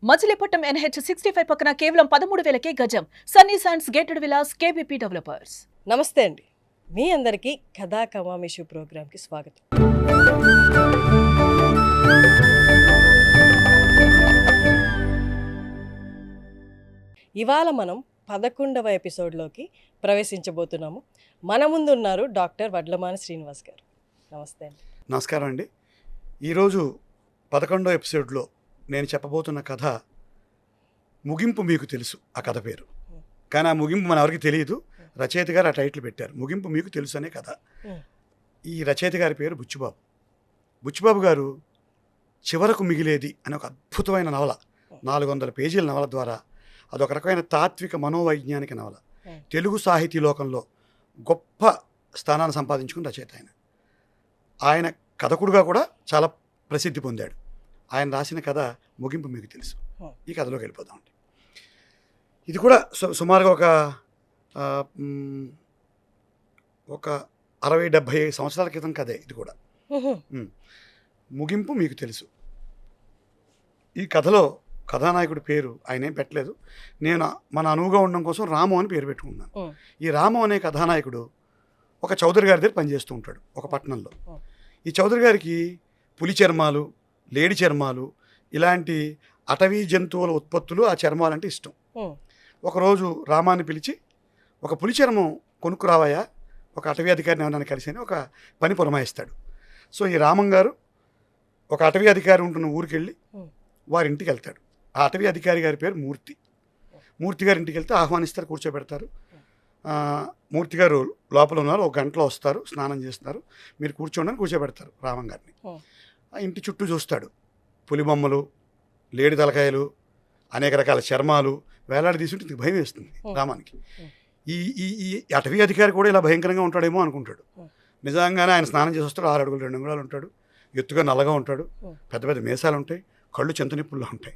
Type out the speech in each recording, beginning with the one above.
Machilipatnam NH65 పక్కన కేవలం 13,000కే గజం. Sunny sands gated Vilas KBP developers. నమస్తే అండి, మీ అందరికీ కథా కమామిషు ప్రోగ్రామ్కి స్వాగతం. ఇవాళ మనం 11వ ఎపిసోడ్లోకి ప్రవేశించబోతున్నాము. మన ముందు ఉన్నారు డాక్టర్ వడ్లమాన శ్రీనివాస్ గారు. నమస్తే అండి. నమస్కారం అండి. ఈరోజు 11వ ఎపిసోడ్లో నేను చెప్పబోతున్న కథ ముగింపు మీకు తెలుసు. ఆ కథ పేరు కానీ ఆ ముగింపు మన ఎవరికి తెలియదు. రచయిత గారు ఆ టైటిల్ పెట్టారు, ముగింపు మీకు తెలుసు అనే కథ. ఈ రచయిత గారి పేరు బుచ్చిబాబు. బుచ్చిబాబు గారు చివరకు మిగిలేది అనే ఒక అద్భుతమైన నవల, 400 పేజీల నవల ద్వారా అదొక రకమైన తాత్విక మనోవైజ్ఞానిక నవల. తెలుగు సాహితీ లోకంలో గొప్ప స్థానాన్ని సంపాదించుకున్న రచయిత ఆయన కథకుడుగా కూడా చాలా ప్రసిద్ధి పొందాడు. ఆయన రాసిన కథ ముగింపు మీకు తెలుసు. ఈ కథలోకి వెళ్ళిపోదామండి. ఇది కూడా సుమారుగా ఒక 60-70 సంవత్సరాల క్రితం కథే ఇది కూడా. ముగింపు మీకు తెలుసు. ఈ కథలో కథానాయకుడి పేరు ఆయన ఏం పెట్టలేదు, నేను మన అనువుగా ఉండడం కోసం రాము అని పేరు పెట్టుకున్నాను. ఈ రాము అనే కథానాయకుడు ఒక చౌదరి గారి దగ్గర పనిచేస్తూ ఉంటాడు ఒక పట్టణంలో. ఈ చౌదరి గారికి పులి చర్మాలు, లేడి చర్మాలు, ఇలాంటి అటవీ జంతువుల ఉత్పత్తులు, ఆ చర్మాలంటే ఇష్టం. ఒకరోజు రామాన్ని పిలిచి ఒక పులి చర్మం కొనుక్కురావయ్యా, ఒక అటవీ అధికారిని ఏమన్నా కలిసి అని ఒక పని పురమాయిస్తాడు. సో ఈ రామం గారు ఒక అటవీ అధికారి ఉంటున్న ఊరికి వెళ్ళి వారి ఇంటికి వెళ్తాడు. ఆ అటవీ అధికారి గారి పేరు మూర్తి. మూర్తి గారి ఇంటికి వెళ్తే ఆహ్వానిస్తారు, కూర్చోబెడతారు. మూర్తి గారు లోపల ఉన్నారు, ఒక గంటలో వస్తారు, స్నానం చేస్తున్నారు, మీరు కూర్చోండి అని కూర్చోబెడతారు రామం గారిని. ఆ ఇంటి చుట్టూ చూస్తాడు, పులి బొమ్మలు, లేడి తలకాయలు, అనేక రకాల చర్మాలు వేలాడి తీసుకుంటే భయం వేస్తుంది రామానికి. ఈ ఈ అటవీ అధికారి కూడా ఇలా భయంకరంగా ఉంటాడేమో అనుకుంటాడు. నిజంగానే ఆయన స్నానం చేసి వస్తాడు, 6 అడుగులు 2 అంగుళాలు ఉంటాడు, ఎత్తుగా నల్లగా ఉంటాడు, పెద్ద పెద్ద మీసాలు ఉంటాయి, కళ్ళు చింతనిప్పుల్లో ఉంటాయి.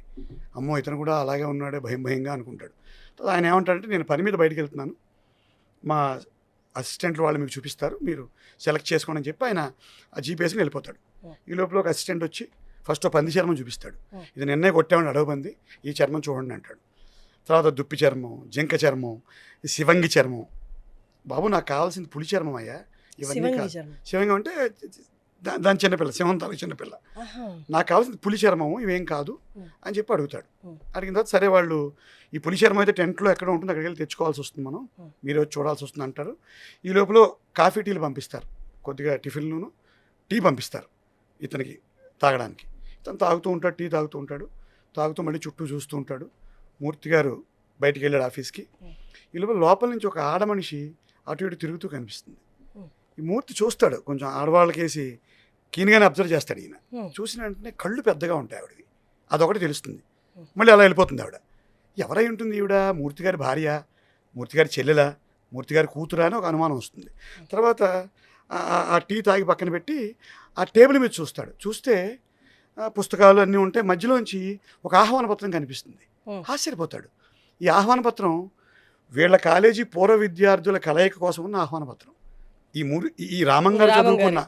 అమ్మో ఇతను కూడా అలాగే ఉన్నాడే భయంగా అనుకుంటాడు. ఆయన ఏమంటాడంటే, నేను పని మీద బయటకు వెళ్తున్నాను, మా అసిస్టెంట్లు వాళ్ళు మీకు చూపిస్తారు, మీరు సెలెక్ట్ చేసుకోండి అని చెప్పి ఆయన ఆ జీపీఎస్కి వెళ్ళిపోతాడు. ఈ లోపల ఒక అసిస్టెంట్ వచ్చి ఫస్ట్ పంది చర్మం చూపిస్తాడు. ఇది నిన్నే కొట్టామండి అడవి పంది, ఈ చర్మం చూడండి అంటాడు. తర్వాత దుప్పి చర్మం, జింక చర్మం, శివంగి చర్మం. బాబు నాకు కావాల్సింది పులి చర్మం అయ్యా, ఇవన్నీ కాదు. శివంగి అంటే దాని చిన్నపిల్ల, సింహం తాలూకు చిన్నపిల్ల. నాకు కావాల్సింది పులి చర్మము, ఇవేం కాదు అని చెప్పి అడుగుతాడు. అడిగిన తర్వాత సరే వాళ్ళు ఈ పులి చర్మం అయితే టెంట్లో ఎక్కడో ఉంటుంది, అక్కడికి వెళ్ళి తెచ్చుకోవాల్సి వస్తుంది, మనం మీరు వచ్చి చూడాల్సి వస్తుంది అంటారు. ఈ లోపల కాఫీ టీలు పంపిస్తారు, కొద్దిగా టిఫిన్లను టీ పంపిస్తారు ఇతనికి తాగడానికి. ఇతను తాగుతూ ఉంటాడు, టీ తాగుతూ ఉంటాడు. తాగుతూ మళ్ళీ చుట్టూ చూస్తూ ఉంటాడు. మూర్తి గారు బయటికి వెళ్ళాడు ఆఫీస్కి. ఈ లోపల నుంచి ఒక ఆడ మనిషి అటు ఇటు తిరుగుతూ కనిపిస్తుంది. ఈ మూర్తి చూస్తాడు, కొంచెం ఆడవాళ్ళకేసి కీన్గానే అబ్జర్వ్ చేస్తాడు. ఈయన చూసిన వెంటనే కళ్ళు పెద్దగా ఉంటాయి ఆవిడవి, అదొకటి తెలుస్తుంది. మళ్ళీ అలా వెళ్ళిపోతుంది ఆవిడ. ఎవరై ఉంటుంది ఈవిడ? మూర్తి గారి భార్య, మూర్తి గారి చెల్లెల, మూర్తి గారి కూతురా అని ఒక అనుమానం వస్తుంది. తర్వాత ఆ టీ తాగి పక్కన పెట్టి ఆ టేబుల్ మీద చూస్తాడు. చూస్తే పుస్తకాలు అన్నీ ఉంటాయి, మధ్యలోంచి ఒక ఆహ్వాన పత్రం కనిపిస్తుంది. ఆశ్చర్యపోతాడు. ఈ ఆహ్వాన పత్రం వీళ్ళ కాలేజీ పూర్వ విద్యార్థుల కలయిక కోసం ఉన్న ఆహ్వాన పత్రం. ఈ రామం గారు చదువుకున్న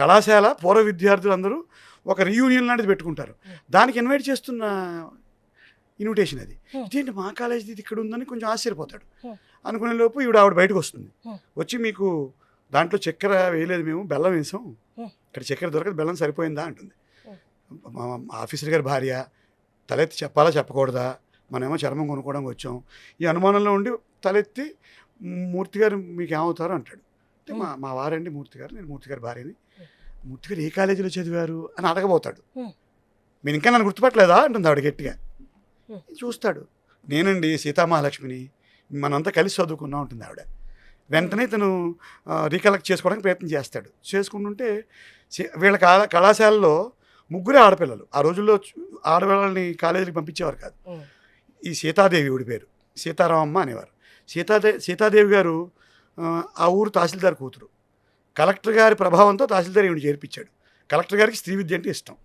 కళాశాల పూర్వ విద్యార్థులందరూ ఒక రీయూనియన్ లాంటిది పెట్టుకుంటారు, దానికి ఇన్వైట్ చేస్తున్న ఇన్విటేషన్ అది. ఇదేంటి మా కాలేజీ ఇక్కడ ఉందని కొంచెం ఆశ్చర్యపోతాడు. అనుకునే లోపు ఆవిడ బయటకు వస్తుంది. వచ్చి, మీకు దాంట్లో చక్కెర వేయలేదు, మేము బెల్లం వేసాం, ఇక్కడ చక్కెర దొరకదు, బెల్లం సరిపోయిందా అంటుంది. మా ఆఫీసర్ గారి భార్య, తలెత్తి చెప్పాలా చెప్పకూడదా, మనమేమో చర్మం కొనుక్కోవడానికి వచ్చాం. ఈ అనుమానంలో ఉండి తలెత్తి, మూర్తి గారు మీకు ఏమవుతారు అంటాడు. అంటే మా వారండి మూర్తి గారు, నేను మూర్తి గారి భార్యని. మూర్తి గారు ఏ కాలేజీలో చదివారు అని అడగబోతాడు. మీరు ఇంకా నన్ను గుర్తుపట్టలేదా అంటుంది ఆవిడ గట్టిగా. చూస్తాడు, నేనండి సీతామహాలక్ష్మిని, మనంతా కలిసి చదువుకున్నా ఉంటుంది ఆవిడ. వెంటనే తను రీకలెక్ట్ చేసుకోవడానికి ప్రయత్నం చేస్తాడు. చేసుకుంటుంటే వీళ్ళ కళాశాలలో 3 ఆడపిల్లలు. ఆ రోజుల్లో ఆడపిల్లల్ని కాలేజీకి పంపించేవారు కాదు. ఈ సీతాదేవి ఊడి పేరు, సీతారామమ్మ అనేవారు. సీతాదేవి గారు ఆ ఊరు తహసీల్దార్ కూతురు. కలెక్టర్ గారి ప్రభావంతో తహసీల్దార్ ఈవిని చేర్పించాడు. కలెక్టర్ గారికి స్త్రీ విద్య అంటే ఇష్టం.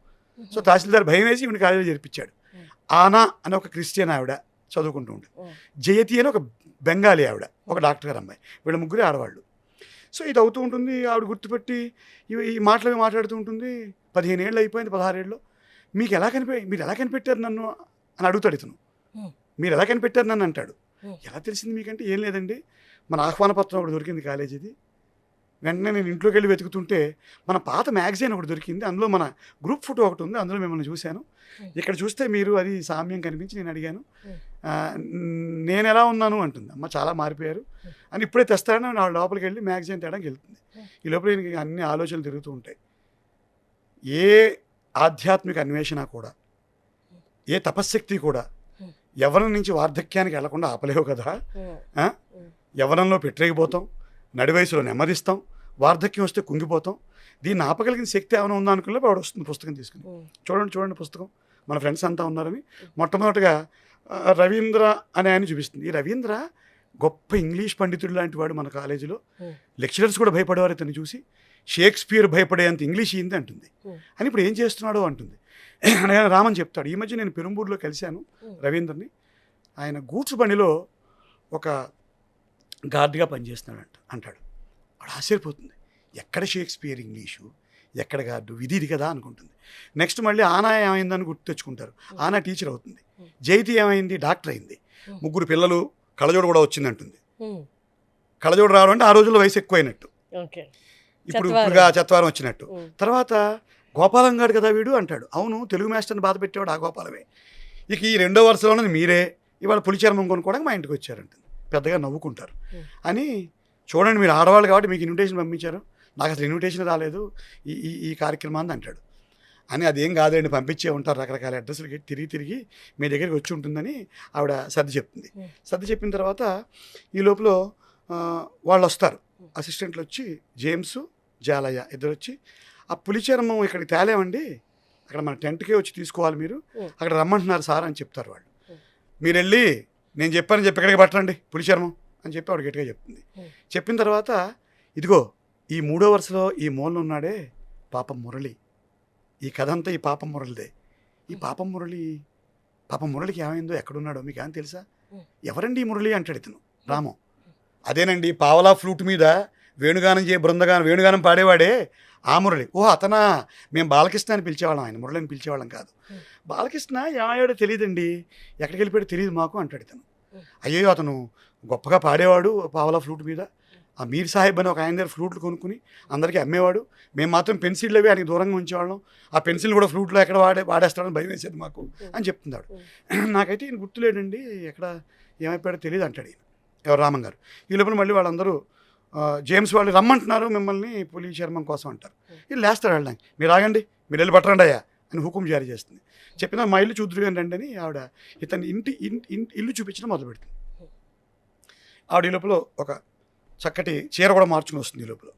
సో తహసీల్దార్ భయం వేసి ఈవిని కాలేజీలో చేర్పించాడు. ఆనా అని ఒక క్రిస్టియన్ ఆవిడ చదువుకుంటూ ఉంటుంది. జయతి అని ఒక బెంగాలీ ఆవిడ, ఒక డాక్టర్ గారు అమ్మాయి. వీళ్ళ 3 ఆడవాళ్ళు. సో ఇది అవుతూ ఉంటుంది. ఆవిడ గుర్తుపెట్టి ఈ మాటలు మాట్లాడుతూ ఉంటుంది. 15 ఏళ్ళు అయిపోయింది, 16 ఏళ్ళు. మీరు ఎలా కనిపెట్టారు నన్ను అని అడుగుతాడు ఇతను. Hmm. మీరు ఎలా కనిపెట్టారు నన్ను అంటాడు. Hmm. ఎలా తెలిసింది మీకంటే ఏం లేదండి, మన ఆహ్వాన పత్రం ఒకటి దొరికింది కాలేజీది. వెంటనే నేను ఇంట్లోకి వెళ్ళి వెతుకుతుంటే మన పాత మ్యాగజైన్ ఒకటి దొరికింది, అందులో మన గ్రూప్ ఫోటో ఒకటి ఉంది, అందులో మిమ్మల్ని చూశాను. ఇక్కడ చూస్తే మీరు అది సామ్యం కనిపించి నేను అడిగాను. నేను ఎలా ఉన్నాను అంటుంది. అమ్మ చాలా మారిపోయారు అని ఇప్పుడే తెస్తానని నా లోపలికి వెళ్ళి మ్యాగజైన్ తేడానికి వెళ్తుంది. ఈ లోపల ఈయనకి అన్ని ఆలోచనలు తిరుగుతూ ఉంటాయి. ఏ ఆధ్యాత్మిక అన్వేషణ కూడా, ఏ తపశ్శక్తి కూడా యవ్వనం నుంచి వార్ధక్యానికి వెళ్లకుండా ఆపలేవు కదా. యవ్వనంలో పెట్టరేగిపోతాం, నడి వయసులో నెమ్మదిస్తాం, వార్ధక్యం వస్తే కుంగిపోతాం. దీన్ని ఆపగలిగిన శక్తి ఏమైనా ఉందా అనుకునే వాడు వస్తుంది పుస్తకం తీసుకుని. చూడండి పుస్తకం, మన ఫ్రెండ్స్ అంతా ఉన్నారని. మొట్టమొదటిగా రవీంద్ర అనే ఆయన చూపిస్తుంది. ఈ రవీంద్ర గొప్ప ఇంగ్లీష్ పండితుడు లాంటి వాడు, మన కాలేజీలో లెక్చరర్స్ కూడా భయపడేవారు ఇతన్ని చూసి. షేక్స్పియర్ భయపడేంత ఇంగ్లీష్ ఏంది అంటుంది. అని ఇప్పుడు ఏం చేస్తున్నాడో అంటుంది. అనగానే రామన్ చెప్తాడు, ఈ మధ్య నేను పెరుంబూరులో కలిశాను రవీంద్రని, ఆయన గూడ్స్ బండిలో ఒక గార్డ్గా పనిచేస్తున్నాడు అంటాడు. వాడు ఆశ్చర్యపోతుంది, ఎక్కడ షేక్స్పియర్ ఇంగ్లీషు, ఎక్కడ గార్డు, ఇది కదా అనుకుంటుంది. నెక్స్ట్ మళ్ళీ ఆనా ఏమైందని గుర్తు తెచ్చుకుంటారు. ఆనా టీచర్ అవుతుంది. జైతి ఏమైంది, డాక్టర్ అయింది. 3 పిల్లలు, కళ్ళజోడు కూడా వచ్చింది అంటుంది. కళ్ళజోడు రావడం అంటే ఆ రోజుల్లో వయసు ఎక్కువైనట్టు, ఇప్పుడుగా చత్వారం వచ్చినట్టు. తర్వాత గోపాలం గారు కదా వీడు అంటాడు. అవును, తెలుగు మాస్టర్ని బాధ పెట్టేవాడు ఆ గోపాలమే. ఇక ఈ 2వ వరుసలోనే మీరే ఇవాళ పులిచర్మం కొనుక్కోవడానికి మా ఇంటికి వచ్చారంటుంది. పెద్దగా నవ్వుకుంటారు. అని చూడండి, మీరు ఆడవాళ్ళు కాబట్టి మీకు ఇన్విటేషన్ పంపించారు, నాకు అసలు ఇన్విటేషన్ రాలేదు ఈ కార్యక్రమాన్ని అంటాడు. అని అదేం కాదండి, పంపించే ఉంటారు రకరకాల అడ్రస్లకి తిరిగి మీ దగ్గరికి వచ్చి ఉంటుందని ఆవిడ సర్ది చెప్తుంది. సర్ది చెప్పిన తర్వాత ఈ లోపల వాళ్ళు వస్తారు, అసిస్టెంట్లు వచ్చి జేమ్స్ జాలయ్య ఇద్దరు వచ్చి, ఆ పులిచర్మం ఇక్కడికి తేలేమండి, అక్కడ మన టెంట్కే వచ్చి తీసుకోవాలి, మీరు అక్కడ రమ్మంటున్నారు సార్ అని చెప్తారు వాళ్ళు. మీరు వెళ్ళి నేను చెప్పాను చెప్పి ఎక్కడికి పట్టండి పులిచర్మం అని చెప్పి ఆవిడ గట్టిగా చెప్తుంది. చెప్పిన తర్వాత ఇదిగో ఈ 3వ వరుసలో ఈ మూలన ఉన్నాడే పాపం మురళి, ఈ కథ అంతా ఈ పాపం మురళిదే. ఈ పాపం మురళికి ఏమైందో, ఎక్కడున్నాడో మీకు ఏమైనా తెలుసా? ఎవరండి ఈ మురళి అంటాడు ఇతను. రామం, అదేనండి పావలా ఫ్లూట్ మీద వేణుగానం పాడేవాడే ఆ మురళి. ఓ అతనా, మేము బాలకృష్ణ అని పిలిచేవాళ్ళం, ఆయన మురళిని పిలిచేవాళ్ళం కాదు. బాలకృష్ణ ఏమయ్యాడో తెలియదండి, ఎక్కడికి వెళ్ళిపోయాడో తెలియదు మాకు అంటాడు ఇతను. అయ్యో అతను గొప్పగా పాడేవాడు పావలా ఫ్లూట్ మీద, ఆ మీర్ సాహెబ్ అని ఒక ఆయన దగ్గర ఫ్లూట్లు కొనుక్కుని అందరికీ అమ్మేవాడు, మేము మాత్రం పెన్సిళ్ళు అవి ఆయనకి దూరంగా ఉంచేవాళ్ళం, ఆ పెన్సిల్ కూడా ఫ్లూట్లో ఎక్కడ వాడేస్తాడని భయం వేసేది మాకు అని చెప్తున్నాడు. నాకైతే ఈయన గుర్తులేడండి, ఎక్కడ ఏమైపోయాడో తెలియదు అంటాడు ఈయన, ఎవరు రామన్ గారు. ఈ లోపల మళ్ళీ వాళ్ళందరూ జేమ్స్ వాళ్ళు రమ్మంటున్నారు మిమ్మల్ని పులిచర్మం కోసం అంటారు. వీళ్ళు లేస్తారు వెళ్ళడానికి, మీరు ఆగండి, మీరు వెళ్ళి పట్టండి అయ్యా అని హుకుం జారీ చేస్తుంది. చెప్పిన మా ఇల్లు చూద్దురు రండి అని ఆవిడ ఇతని ఇల్లు చూపించడం మొదలు పెడుతుంది. ఆవిడ ఈ లోపల ఒక చక్కటి చీర కూడా మార్చుకుని వస్తుంది. ఈ లోపల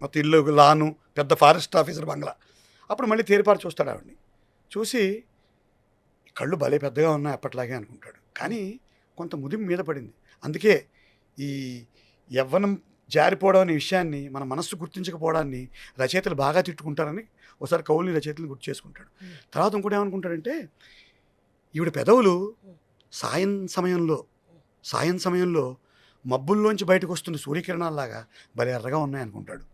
మొత్తం ఇల్లు, లాను, పెద్ద ఫారెస్ట్ ఆఫీసర్ బంగ్లా. అప్పుడు మళ్ళీ తేరిపారు చూస్తాడు ఆవిడని. చూసి కళ్ళు భలే పెద్దగా ఉన్నాయి అప్పట్లాగే అనుకుంటాడు. కానీ కొంత ముదిం మీద పడింది. అందుకే ఈ యవ్వనం జారిపోవడం అనే విషయాన్ని మన మనస్సు గుర్తించకపోవడాన్ని రచయితలు బాగా తిట్టుకుంటారని ఒకసారి కౌలిని రచయితలు గుర్తు చేసుకుంటాడు. తర్వాత ఇంకోటి ఏమనుకుంటాడంటే, ఈవిడ పెదవులు సాయం సమయంలో మబ్బుల్లోంచి బయటకు వస్తున్న సూర్యకిరణాల్లాగా భలే ఎర్రగా ఉన్నాయనుకుంటాడు.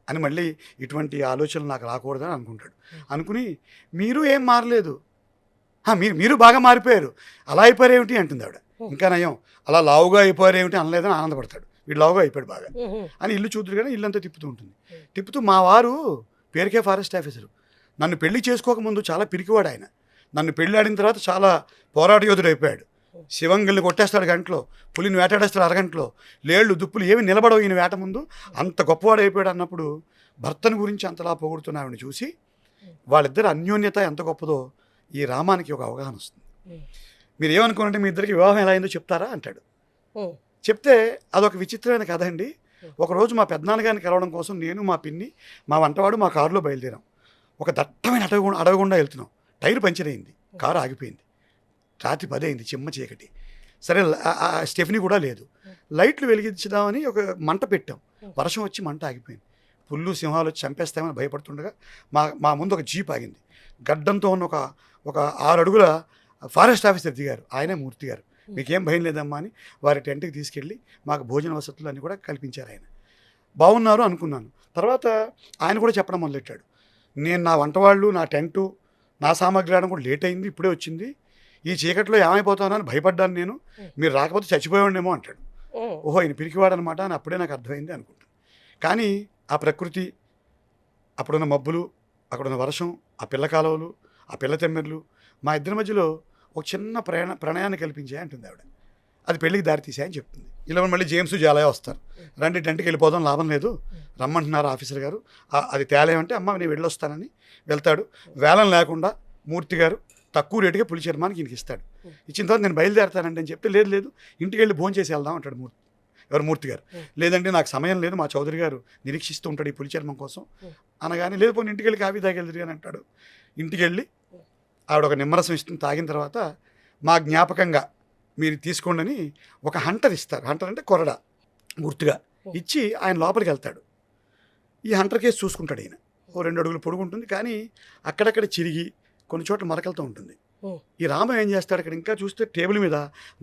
అని మళ్ళీ ఇటువంటి ఆలోచనలు నాకు రాకూడదని అనుకుంటాడు. అనుకుని మీరు ఏం మారలేదు, మీరు బాగా మారిపోయారు, అలా అయిపోయారు ఏమిటి అంటుంది ఆవిడ. ఇంకా నయం, అలా లావుగా అయిపోయారు ఏమిటి అనలేదని ఆనందపడతాడు. వీడు లావుగా అయిపోయాడు బాగా అని. ఇల్లు చూద్దరు కానీ ఇల్లంతా తిప్పుతూ ఉంటుంది. తిప్పుతూ మా వారు పేరుకే ఫారెస్ట్ ఆఫీసరు, నన్ను పెళ్లి చేసుకోకముందు చాలా పిరికివాడు ఆయన, నన్ను పెళ్ళి ఆడిన తర్వాత చాలా పోరాట యోధుడు అయిపోయాడు. శివంగిల్ని కొట్టేస్తాడు గంటలో, పులిని వేటాడేస్తాడు అరగంటలో, లేళ్ళు దుప్పులు ఏమి నిలబడవు ఈయన వేట ముందు, అంత గొప్పవాడు అయిపోయాడు అన్నప్పుడు భర్తను గురించి అంతలా పొగుడుతున్న ఆవిడని చూసి వాళ్ళిద్దరు అన్యోన్యత ఎంత గొప్పదో ఈ రామానికి ఒక అవగాహన వస్తుంది. మీరు ఏమనుకోనంటే మీ ఇద్దరికి వివాహం ఎలా అయిందో చెప్తారా అంటాడు. చెప్తే అదొక విచిత్రమైన కథ అండి. ఒకరోజు మా పెద్దనాన్నగారిని కలవడం కోసం నేను, మా పిన్ని, మా వంటవాడు మా కారులో బయలుదేరాం. ఒక దట్టమైన అడవి గుండా వెళ్తున్నాం. టైర్ పంచర్ అయింది, కారు ఆగిపోయింది. రాత్రి 10 అయింది, చిమ్మ చీకటి. సరే స్టెఫ్నీ కూడా లేదు. లైట్లు వెలిగించుదామని ఒక మంట పెట్టాం. వర్షం వచ్చి మంట ఆగిపోయింది. పుల్లు సింహాలు వచ్చి చంపేస్తామని భయపడుతుండగా మా ముందు ఒక జీప్ ఆగింది. గడ్డంతో ఉన్న ఒక 6 అడుగుల ఫారెస్ట్ ఆఫీసర్ దిగారు. ఆయనే మూర్తి గారు. మీకేం భయం లేదమ్మా అని వారి టెంట్కి తీసుకెళ్ళి మాకు భోజన వసతులు అన్నీ కూడా కల్పించారు. ఆయన బాగున్నారు అనుకున్నాను. తర్వాత ఆయన కూడా చెప్పడం మొదలెట్టాడు, నేను నా వంటవాళ్ళు, నా టెంటు, నా సామాగ్రి రావడం కూడా లేట్ అయింది, ఇప్పుడే వచ్చింది, ఈ చీకట్లో ఏమైపోతానో అని భయపడ్డాను నేను, మీరు రాకపోతే చచ్చిపోయాడేమో అంటాడు. ఓహో ఈయన పిరికివాడు అనమాట అని అప్పుడే నాకు అర్థమైంది అనుకుంటాను. కానీ ఆ ప్రకృతి, అప్పుడున్న మబ్బులు, అక్కడున్న వర్షం, ఆ పిల్ల కాలువలు, ఆ పిల్ల తెమ్మెర్లు మా ఇద్దరి మధ్యలో ఒక చిన్న ప్రణయాన్ని కల్పించాయి అంటుంది ఆవిడ. అది పెళ్ళికి దారితీసాయని చెప్తుంది. ఇలా మళ్ళీ జేమ్స్ జాలయ వస్తారు. రండి టెంట్కి వెళ్ళిపోదాం, లాభం లేదు, రమ్మంటున్నారు ఆఫీసర్ గారు, అది తేలేమంటే అమ్మ నేను వెళ్ళొస్తానని వెళ్తాడు. వేలం లేకుండా మూర్తి గారు తక్కువ రేటుగా పులి చర్మానికి ఈయనకి ఇస్తాడు. ఇచ్చిన తర్వాత నేను బయలుదేరతానండి అని చెప్తే లేదు లేదు ఇంటికి వెళ్ళి భోజనం చేసి వెళ్దాం అంటాడు మూర్తి గారు. లేదంటే నాకు సమయం లేదు, మా చౌదరి గారు నిరీక్షిస్తూ ఉంటాడు ఈ పులి చర్మం కోసం అనగానే, లేదు పోనీ ఇంటికి వెళ్ళి కాఫీ తాగెళ్తారు అని అంటాడు. ఇంటికి వెళ్ళి ఆవిడ ఒక నిమ్మరసం ఇస్తుంది. తాగిన తర్వాత మా జ్ఞాపకంగా మీరు తీసుకోండి అని ఒక హంటర్ ఇస్తారు. హంటర్ అంటే కొరడా గుర్తుగా ఇచ్చి ఆయన లోపలికి వెళ్తాడు. ఈ హంటర్ కేసు చూసుకుంటాడు ఈయన. ఓ 2 అడుగులు పొడుగు ఉంటుంది, కానీ అక్కడక్కడ చిరిగి కొన్ని చోట్ల మరకలతో ఉంటుంది. ఈ రామ ఏం చేస్తాడు, అక్కడ ఇంకా చూస్తే టేబుల్ మీద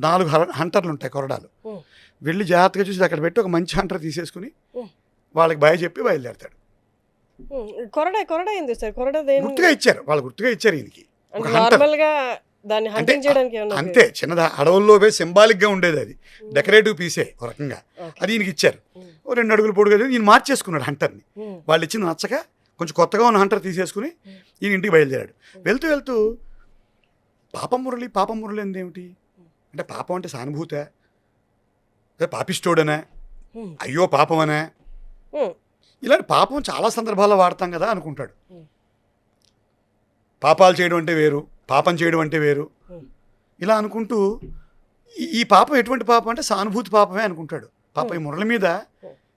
4 హంటర్లు ఉంటాయి కొరడాలు. వెళ్ళి జాగ్రత్తగా చూసి అక్కడ పెట్టి ఒక మంచి హంటర్ తీసేసుకుని వాళ్ళకి బాయ్ చెప్పి బయలుదేరతాడు. కొరడా ఏంది సార్? గుర్తుగా ఇచ్చారు వాళ్ళు, గుర్తుగా ఇచ్చారు ఈయనకి ఒక హంటర్. నార్మల్గా దాన్ని హంటింగ్ చేయడానికి అంతే, చిన్నదా అడవుల్లో పోయి సింబాలిక్గా ఉండేది, అది డెకరేటివ్ పీసే ఒక రకంగా. అది ఈయనకి ఇచ్చారు. ఓ 2 అడుగులు పొడుగు కదా, ఈయన మార్చేసుకున్నాడు హంటర్ని. వాళ్ళు ఇచ్చింది నచ్చక కొంచెం కొత్తగా ఉన్న హంటర్ తీసేసుకుని ఈయన ఇంటికి బయలుదేరాడు. వెళ్తూ వెళ్తూ పాపం మురళి ఏందేమిటి అంటే, పాపం అంటే సానుభూత, పాపిష్టోడనే, అయ్యో పాపమనే, ఇలాంటి పాపం చాలా సందర్భాల్లో వాడతాం కదా అనుకుంటాడు. పాపాలు చేయడం అంటే వేరు, పాపం చేయడం అంటే వేరు, ఇలా అనుకుంటూ ఈ పాపం ఎటువంటి పాపం అంటే సానుభూతి పాపమే అనుకుంటాడు. పాప ఈ మురళి మీద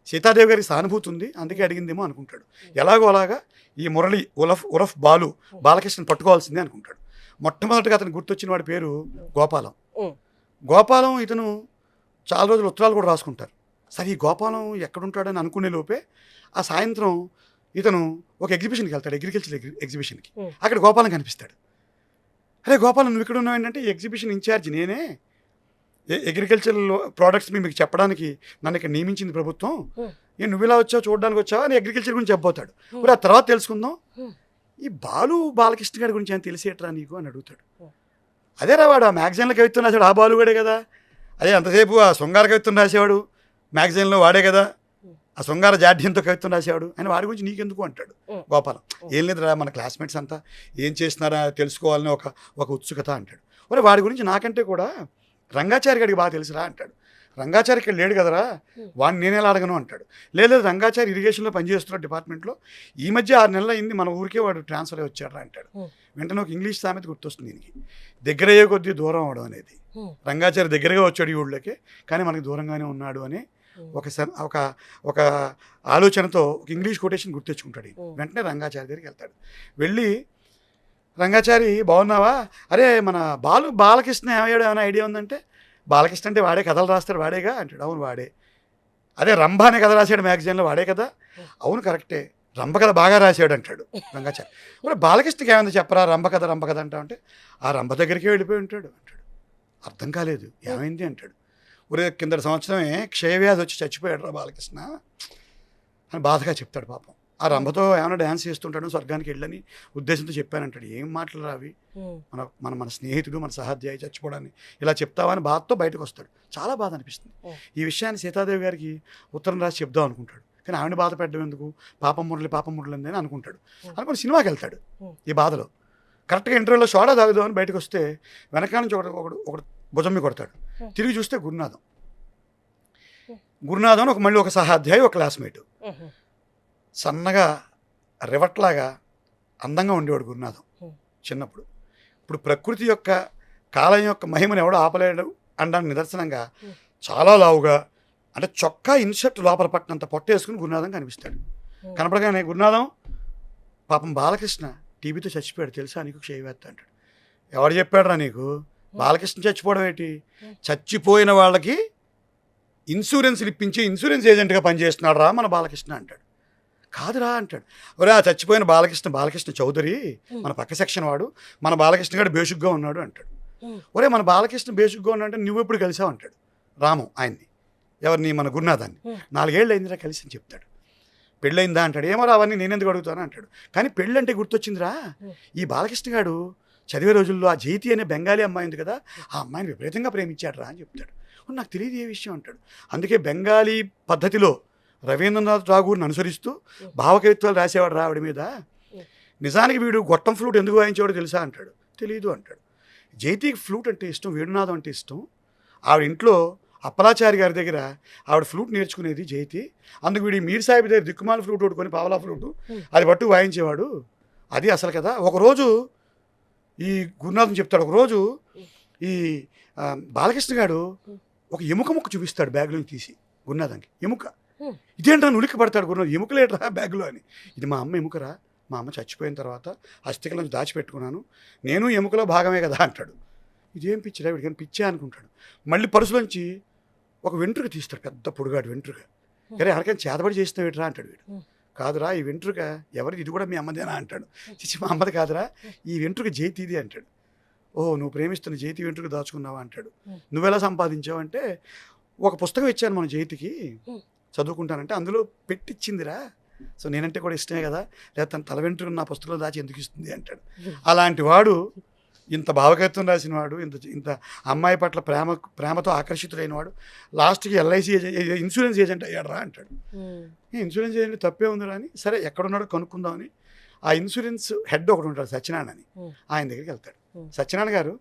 సీతాదేవి గారికి సానుభూతి ఉంది, అందుకే అడిగిందేమో అనుకుంటాడు. ఎలాగో అలాగా ఈ మురళి ఉరఫ్ బాలకృష్ణని పట్టుకోవాల్సిందే అనుకుంటాడు. మొట్టమొదటిగా అతనికి గుర్తొచ్చిన వాడి పేరు గోపాలం. ఇతను చాలా రోజులు ఉత్తరాలు కూడా రాసుకుంటారు. సరే ఈ గోపాలం ఎక్కడుంటాడని అనుకునే లోపే ఆ సాయంత్రం ఇతను ఒక ఎగ్జిబిషన్కి వెళ్తాడు, అగ్రికల్చర్ ఎగ్జిబిషన్కి. అక్కడ గోపాలం కనిపిస్తాడు. అరే గోపాలం నువ్వు ఇక్కడ ఉన్నావు ఏంటంటే, ఎగ్జిబిషన్ ఇన్ఛార్జ్ నేనే, అగ్రికల్చర్ ప్రోడక్ట్స్ మీకు చెప్పడానికి నన్ను ఇక్కడ నియమించింది ప్రభుత్వం, నువ్వు ఇలా వచ్చావు చూడడానికి వచ్చావా అని అగ్రికల్చర్ గురించి చెప్పబోతాడు. మరి ఆ తర్వాత తెలుసుకుందాం, ఈ బాలకృష్ణ గారి గురించి ఏమైనా తెలిసేట్రా నీకు అని అడుగుతాడు. అదేరా వాడు ఆ మ్యాగజైన్లో కవిత్వం రాశాడు, ఆ బాలుగాడే కదా, అదే అంతసేపు ఆ శృంగార కవిత్వం రాసేవాడు మ్యాగజైన్లో వాడే కదా, ఆ శృంగార జాడ్యంతో కవిత్వం రాసేవాడు అని, వాడి గురించి నీకెందుకు అంటాడు గోపాలం. ఏం లేదురా మన క్లాస్మేట్స్ అంతా ఏం చేస్తున్నారా తెలుసుకోవాలని ఒక ఉత్సుకత అంటాడు. మరి వాడి గురించి నాకంటే కూడా రంగాచారి గారికి బాగా తెలుసురా అంటాడు. రంగాచారి ఇక్కడ లేడు కదరా, వాడిని నేనేలా అడగను అంటాడు. లేదు రంగాచారి ఇరిగేషన్లో పనిచేస్తున్నాడు డిపార్ట్మెంట్లో, ఈ మధ్య 6 నెలలు అయింది, మన ఊరికే వాడు ట్రాన్స్ఫర్ అయ్యి వచ్చాడు అంటాడు. వెంటనే ఒక ఇంగ్లీష్ సామెత గుర్తొస్తుంది దీనికి, దగ్గర అయ్యే కొద్దీ దూరం అవడం అనేది. రంగాచారి దగ్గరగా వచ్చాడు ఈ ఊళ్ళోకి, కానీ మనకి దూరంగానే ఉన్నాడు అని ఒక ఆలోచనతో ఒక ఇంగ్లీష్ కొటేషన్ గుర్తెచ్చుకుంటాడు. వెంటనే రంగాచారి దగ్గరికి వెళ్తాడు. వెళ్ళి రంగాచారి బాగున్నావా, అరే మన బాలకృష్ణ ఏమయ్యాడు ఏమైనా ఐడియా ఉందంటే, బాలకృష్ణ అంటే వాడే కథలు రాస్తాడు వాడేగా అంటాడు. అవును వాడే. అదే రంభ అనే కథ రాశాడు మ్యాగజైన్లో వాడే కదా, అవును కరెక్టే, రంభ కథ బాగా రాశాడు అంటాడు రంగాచారి. మరి బాలకృష్ణకి ఏమైంది చెప్పరా, రంభ కథ అంటా అంటే, ఆ రంభ దగ్గరికి వెళ్ళిపోయి ఉంటాడు అంటాడు. అర్థం కాలేదు, ఏమైంది అంటాడు. ఒరే కిందటి సంవత్సరమే క్షయవ్యాధి వచ్చి చచ్చిపోయాడు రా బాలకృష్ణ అని బాధగా చెప్తాడు. పాపం ఆ రంభతో ఏమైనా డ్యాన్స్ చేస్తుంటాడు, స్వర్గానికి వెళ్ళని ఉద్దేశంతో చెప్పానంటాడు. ఏం మాటలు రావి, మన స్నేహితుడు మన సహాధ్యాయి చచ్చిపోవడాన్ని ఇలా చెప్తావా అని బాధతో బయటకు వస్తాడు. చాలా బాధ అనిపిస్తుంది. ఈ విషయాన్ని సీతాదేవి గారికి ఉత్తరం రాసి చెప్దాం అనుకుంటాడు, కానీ ఆవిడ బాధ పెట్టడం ఎందుకు, పాపం మురళి అని అనుకుంటాడు. అనుకుని సినిమాకి వెళ్తాడు ఈ బాధలో. కరెక్ట్గా ఇంటర్వ్యూలో సోడా తాగుదాం అని బయటకు వస్తే వెనకాల నుంచి ఒకడు భుజం మీద కొడతాడు. తిరిగి చూస్తే గురునాథం మళ్ళీ ఒక సహాధ్యాయి, ఒక క్లాస్మేటు. సన్నగా రివట్లాగా అందంగా ఉండేవాడు గురునాథం చిన్నప్పుడు. ఇప్పుడు ప్రకృతి యొక్క కాలం యొక్క మహిమను ఎవడో ఆపలేడు అనడానికి నిదర్శనంగా చాలా లావుగా, అంటే చొక్కా ఇన్షర్ట్ లోపల పట్టినంత పొట్టేసుకుని గురునాథం కనిపిస్తాడు. కనపడగానే గురునాథం పాపం బాలకృష్ణ టీబీతో చచ్చిపోయాడు తెలుసా నీకు, క్షయవ్యాధి అంటాడు. ఎవడు చెప్పాడురా నీకు, బాలకృష్ణ చచ్చిపోవడం ఏంటి, చచ్చిపోయిన వాళ్ళకి ఇన్సూరెన్స్లు ఇప్పించి ఇన్సూరెన్స్ ఏజెంట్గా పనిచేస్తున్నాడు రా మన బాలకృష్ణ అంటాడు. కాదురా అంటాడు. ఒరే ఆ చచ్చిపోయిన బాలకృష్ణ చౌదరి మన పక్క సెక్షన్ వాడు, మన బాలకృష్ణ గారు బేషుగ్గా ఉన్నాడు అంటాడు. ఒరే మన బాలకృష్ణ బేషుగ్గా ఉన్నాడంటే నువ్వు ఎప్పుడు కలిసావు అంటాడు రాము ఆయన్ని, ఎవరిని మన గురునాథాన్ని. 4 ఏళ్ళు అయిందిరా కలిసి అని చెప్తాడు. పెళ్ళయిందా అంటాడు. ఏమో అవన్నీ నేనెందుకు అడుగుతాను అంటాడు. కానీ పెళ్ళి అంటే గుర్తొచ్చిందిరా, ఈ బాలకృష్ణ గారు చదివే రోజుల్లో ఆ జైతి అనే బెంగాలీ అమ్మాయి ఉంది కదా, ఆ అమ్మాయిని విపరీతంగా ప్రేమించాడు రా అని చెప్తాడు. నాకు తెలియదు ఏ విషయం అంటాడు. అందుకే బెంగాలీ పద్ధతిలో రవీంద్రనాథ్ ఠాగూర్ని అనుసరిస్తూ భావకవిత్వాలు రాసేవాడు రా ఆవిడ మీద. నిజానికి వీడు గొట్టం ఫ్లూట్ ఎందుకు వాయించేవాడో తెలుసా అంటాడు. తెలీదు అంటాడు. జైతికి ఫ్లూట్ అంటే ఇష్టం, వేణునాథం అంటే ఇష్టం. ఆవిడ ఇంట్లో అప్పలాచారి గారి దగ్గర ఆవిడ ఫ్లూట్ నేర్చుకునేది జైతి. అందుకు వీడి మీర్ సాహిబ్ దగ్గర దిక్కుమాల ఫ్లూట్ కొట్టుకొని పావలా ఫ్లూటు అది పట్టు వాయించేవాడు. అది అసలు కదా. ఒకరోజు ఈ గురునాథం చెప్తాడు, ఒకరోజు ఈ బాలకృష్ణ గారు ఒక ఎముక ముక్క చూపిస్తాడు బ్యాగ్లో తీసి గురునాథంకి. ఎముక ఇదేంట్రా ఉలిక్కి పడతాడు గురునాథ్, ఎముకలేట్రా బ్యాగ్లో అని. ఇది మా అమ్మ ఎముకరా, మా అమ్మ చచ్చిపోయిన తర్వాత అస్థికల నుంచి దాచిపెట్టుకున్నాను, నేను ఎముకలో భాగమే కదా అంటాడు. ఇదేం పిచ్చిరా, వీడికని పిచ్చే అనుకుంటాడు. మళ్ళీ పరుసులోంచి ఒక వెంట్రుక తీస్తాడు, పెద్ద పొడుగాడు వెంట్రుక. అరే ఎవరికైనా చేతబడి చేసిన వీడురా అంటాడు. వీడు కాదురా ఈ వెంట్రుక ఎవరిది, ఇది కూడా మీ అమ్మదేనా అంటాడు. చిచ్చి మా అమ్మది కాదురా, ఈ వెంట్రుక జైతిది అంటాడు. ఓ నువ్వు ప్రేమిస్తున్న జైతి వెంట్రుక దాచుకున్నావా అంటాడు. నువ్వెలా సంపాదించావు అంటే, ఒక పుస్తకం ఇచ్చాను మన జైతికి చదువుకుంటానంటే అందులో పెట్టించిందిరా, సో నేనంటే కూడా ఇష్టమే కదా, లేదా తన తల వెంట్రుక నా పుస్తకంలో దాచి ఎందుకు ఇస్తుంది అంటాడు. అలాంటి వాడు, ఇంత భావకత్వం రాసిన వాడు, ఇంత అమ్మాయి పట్ల ప్రేమతో ఆకర్షితుడైన వాడు లాస్ట్కి ఎల్ఐసి ఇన్సూరెన్స్ ఏజెంట్ అయ్యాడు రా అంటాడు. ఇన్సూరెన్స్ ఏజెంట్ తప్పే ఉందిరా అని, సరే ఎక్కడున్నాడో కనుక్కుందామని ఆ ఇన్సూరెన్స్ హెడ్ ఒకటి ఉంటాడు సత్యనారాయణ అని, ఆయన దగ్గరికి వెళ్తాడు. సత్యనారాయణ గారు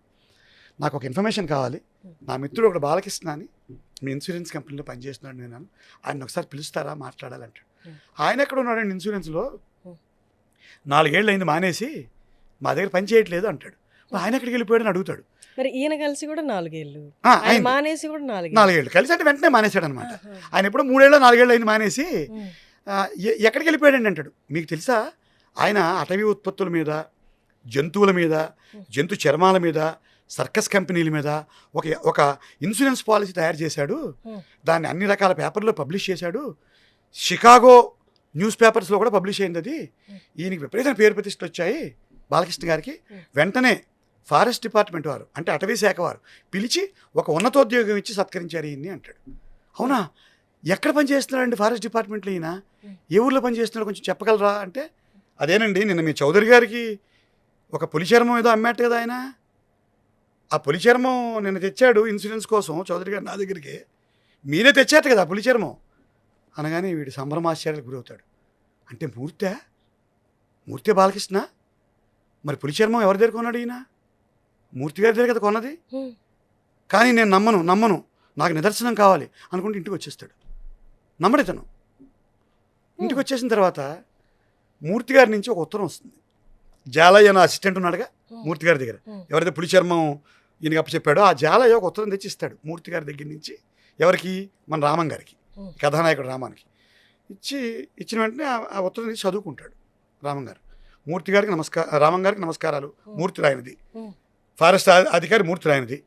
నాకు ఒక ఇన్ఫర్మేషన్ కావాలి, నా మిత్రుడు ఒకటి బాలకృష్ణ అని మీ ఇన్సూరెన్స్ కంపెనీలో పనిచేస్తున్నాడు, నేను ఆయన ఒకసారి పిలుస్తారా మాట్లాడాలంటాడు. ఆయన ఎక్కడ ఉన్నాడండి ఇన్సూరెన్స్లో, 4 ఏళ్ళు అయింది మానేసి మా దగ్గర పని చేయట్లేదు అంటాడు. ఆయన ఎక్కడికి వెళ్ళిపోయాడని అడుగుతాడు. మరి ఈయన కలిసి కూడా 4 ఏళ్ళు, మానేసి కూడా 4 ఏళ్ళు కలిసి అంటే వెంటనే మానేశాడు అనమాట. ఆయన ఎప్పుడో 3 ఏళ్ళు 4 ఏళ్ళు అయింది మానేసి ఎక్కడికి వెళ్ళిపోయాడండి అంటాడు. మీకు తెలుసా, ఆయన అటవీ ఉత్పత్తుల మీద, జంతువుల మీద, జంతు చర్మాల మీద, సర్కస్ కంపెనీల మీద ఒక ఇన్సూరెన్స్ పాలసీ తయారు చేశాడు. దాన్ని అన్ని రకాల పేపర్లో పబ్లిష్ చేశాడు. షికాగో న్యూస్ పేపర్స్లో కూడా పబ్లిష్ అయింది. అది ఈయనకి విపరీతమైన పేరు ప్రతిష్టలు వచ్చాయి బాలకృష్ణ గారికి. వెంటనే ఫారెస్ట్ డిపార్ట్మెంట్ వారు, అంటే అటవీ శాఖ వారు పిలిచి ఒక ఉన్నతోద్యోగం ఇచ్చి సత్కరించారు ఈయన్ని అంటాడు. అవునా, ఎక్కడ పనిచేస్తున్నాడండి ఫారెస్ట్ డిపార్ట్మెంట్లో ఈయన, ఏ ఊర్లో పనిచేస్తున్నాడో కొంచెం చెప్పగలరా అంటే, అదేనండి నిన్న మీ చౌదరి గారికి ఒక పులి చర్మం ఏదో అమ్మేట కదా ఆయన, ఆ పులి చర్మం నిన్న తెచ్చాడు ఇన్సూరెన్స్ కోసం చౌదరి గారు నా దగ్గరికి, మీరే తెచ్చారట కదా పులి చర్మం అనగానే వీడు సంభ్రమాశ్చర్యాలకు గురవుతాడు. అంటే మూర్తే బాలకృష్ణ, మరి పులి చర్మం ఎవరి దగ్గర కొన్నాడు ఈయన, మూర్తి గారి దగ్గర కదా కొన్నది, కానీ నేను నమ్మను నాకు నిదర్శనం కావాలి అనుకుంటే ఇంటికి వచ్చేస్తాడు. నమ్మడు ఇతను. ఇంటికి వచ్చేసిన తర్వాత మూర్తి గారి నుంచి ఒక ఉత్తరం వస్తుంది. జాలయ్య నా అసిస్టెంట్ ఉన్నాడుగా మూర్తి గారి దగ్గర, ఎవరైతే పులి చర్మం ఈయనకి అప్పచెప్పాడో ఆ జాలయ్య ఒక ఉత్తరం తెచ్చి ఇస్తాడు మూర్తి గారి దగ్గర నుంచి. ఎవరికి, మన రామన్ గారికి, కథానాయకుడు రామానికి ఇచ్చిన వెంటనే ఆ ఉత్తరం తీసి చదువుకుంటాడు రామన్ గారు. మూర్తి గారికి రామన్ గారికి నమస్కారాలు, మూర్తి రాయనిది, ఫారెస్ట్ అధికారి మూర్తి రాయనిది,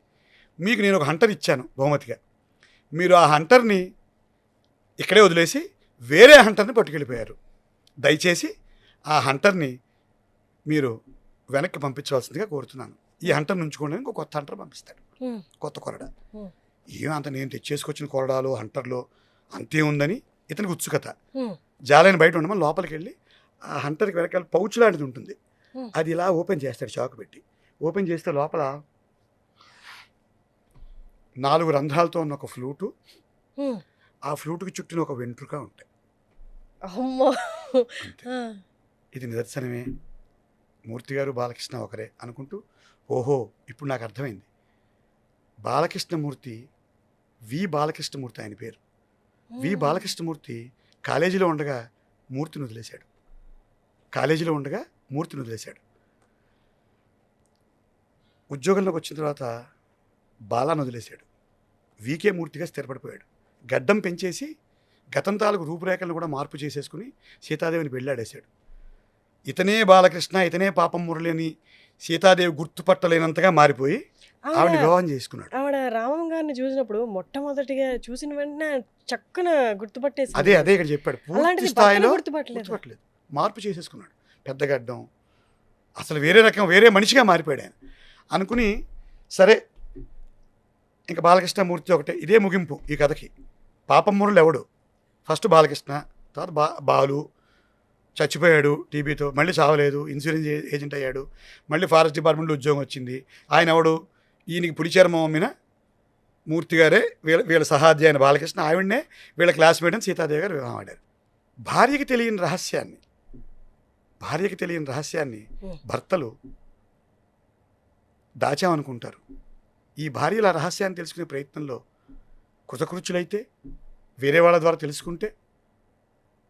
మీకు నేను ఒక హంటర్ ఇచ్చాను బహుమతిగా, మీరు ఆ హంటర్ని ఇక్కడే వదిలేసి వేరే హంటర్ని పట్టుకెళ్ళిపోయారు. దయచేసి ఆ హంటర్ని మీరు వెనక్కి పంపించవలసిందిగా కోరుతున్నాను. ఈ హంటర్ నుంచుకోండి, ఇంకో కొత్త హంటర్ పంపిస్తాడు, కొత్త కొరడ. ఏమంత నేను తెచ్చేసుకొచ్చిన కొరడాలు హంటర్లో అంతే ఉందని ఇతనికి ఉత్సుకత. జాలైన బయట ఉండమని లోపలికి వెళ్ళి ఆ హంటర్కి వెనకాల పౌచ్ లాంటిది ఉంటుంది, అది ఇలా ఓపెన్ చేస్తాడు చాకు పెట్టి. ఓపెన్ చేస్తే లోపల 4 రంధ్రాలతో ఉన్న ఒక ఫ్లూటు, ఆ ఫ్లూటుకి చుట్టిన ఒక వెంట్రుక ఉంటాయి. ఇది నిదర్శనమే, మూర్తి గారు బాలకృష్ణ ఒకరే అనుకుంటూ, ఓహో ఇప్పుడు నాకు అర్థమైంది. బాలకృష్ణమూర్తి, వి బాలకృష్ణమూర్తి ఆయన పేరు. వి బాలకృష్ణమూర్తి కాలేజీలో ఉండగా మూర్తిని వదిలేశాడు. ఉద్యోగంలోకి వచ్చిన తర్వాత బాలాను వదిలేశాడు. వీకే మూర్తిగా స్థిరపడిపోయాడు. గడ్డం పెంచేసి గతం తాలూకు రూపురేఖలను కూడా మార్పు చేసేసుకుని సీతాదేవిని పెళ్ళాడేశాడు. ఇతనే బాలకృష్ణ, ఇతనే పాపం మురళి అని సీతాదేవి గుర్తుపట్టలేనంతగా మారిపోయి ఆవిడ వివాహం చేసుకున్నాడు. ఆవిడ రామం గారిని చూసినప్పుడు మొట్టమొదటిగా చూసిన వెంటనే చక్కన గుర్తుపట్టేసి, అదే ఇక్కడ చెప్పాడు, పూర్తి స్థాయిలో గుర్తుపట్టలేదు, మార్పు చేసేసుకున్నాడు. పెద్ద గడ్డం, అసలు వేరే మనిషిగా మారిపోయాడు ఆయన అనుకుని, సరే ఇంకా బాలకృష్ణమూర్తి ఒకటే, ఇదే ముగింపు ఈ కథకి. పాపం మురళి ఎవడు, ఫస్ట్ బాలకృష్ణ, తర్వాత బాలు, చచ్చిపోయాడు టీబీతో, మళ్ళీ చావలేదు, ఇన్సూరెన్స్ ఏజెంట్ అయ్యాడు, మళ్ళీ ఫారెస్ట్ డిపార్ట్మెంట్లో ఉద్యోగం వచ్చింది. ఆయన ఎవడు, ఈయనకి పులిచర్మం అమ్మిన మూర్తి గారే వీళ్ళ సహాధ్య అయిన బాలకృష్ణ, ఆవిడనే వీళ్ళ క్లాస్మేట్ అని సీతాదేవి గారు వివాహం ఆడారు. భార్యకి తెలియని రహస్యాన్ని భర్తలు దాచామనుకుంటారు. ఈ భార్యల రహస్యాన్ని తెలుసుకునే ప్రయత్నంలో కృతకృత్యులైతే, వేరే వాళ్ళ ద్వారా తెలుసుకుంటే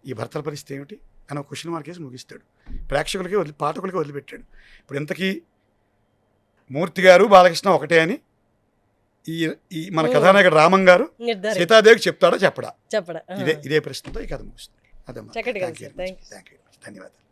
ఈ భర్తల పరిస్థితి ఏమిటి అని ఒక క్వశ్చన్ మార్క్ వేసి ముగిస్తాడు. ప్రేక్షకులకి పాఠకులకి వదిలిపెట్టాడు. ఇప్పుడు ఇంతకీ మూర్తి గారు బాలకృష్ణ ఒకటే అని ఈ మన కథానాయకుడు రామం గారు సీతాదేవికి చెప్తాడా చెప్పడా? చెప్పడా. ఇదే ప్రశ్నతో ఈ కథ ముగుస్తుంది. అదమ్మా. చక్కటి కథ సార్. Thank you. ధన్యవాదాలు.